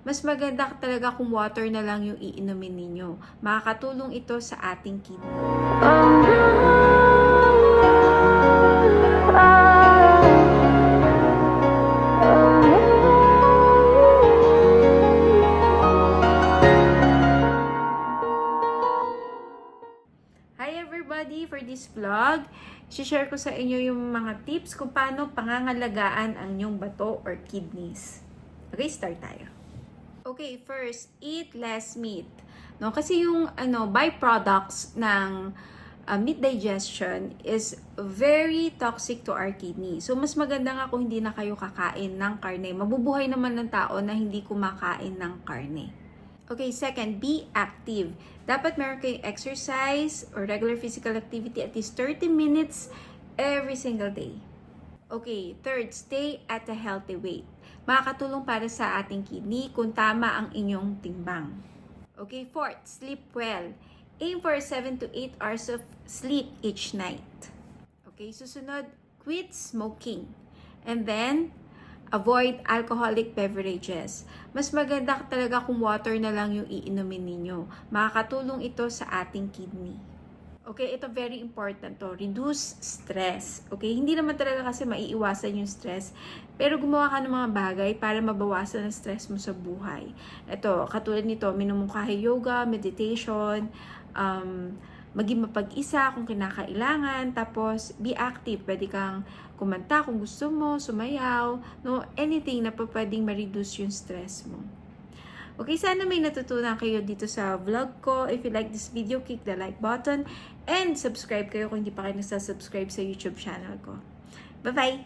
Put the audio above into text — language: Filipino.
Mas maganda talaga kung water na lang yung iinumin ninyo. Makakatulong ito sa ating kidney. Hi everybody! For this vlog, share ko sa inyo yung mga tips kung paano pangangalagaan ang inyong bato or kidneys. Okay, start tayo. Okay, first, eat less meat. No, kasi yung byproducts ng meat digestion is very toxic to our kidney. So, mas maganda nga kung hindi na kayo kakain ng karne. Mabubuhay naman ng tao na hindi kumakain ng karne. Okay, second, be active. Dapat meron kayong exercise or regular physical activity at least 30 minutes every single day. Okay, third, stay at a healthy weight. Makakatulong para sa ating kidney kung tama ang inyong timbang. Okay, fourth, sleep well. Aim for 7 to 8 hours of sleep each night. Okay, susunod, quit smoking. And then, avoid alcoholic beverages. Mas maganda talaga kung water na lang yung iinumin ninyo. Makakatulong ito sa ating kidney. Okay, ito very important to. Reduce stress. Okay, hindi naman talaga kasi maiiwasan yung stress. Pero gumawa ka ng mga bagay para mabawasan ang stress mo sa buhay. Ito, katulad nito, minumungkahi yoga, meditation, maging mapag-isa kung kinakailangan, tapos be active. Pwede kang kumanta kung gusto mo, sumayaw, no, anything na pwedeng ma-reduce yung stress mo. Okay, sana may natutunan kayo dito sa vlog ko. If you like this video, click the like button and subscribe kayo kung hindi pa kayo nasa-subscribe sa YouTube channel ko. Bye-bye!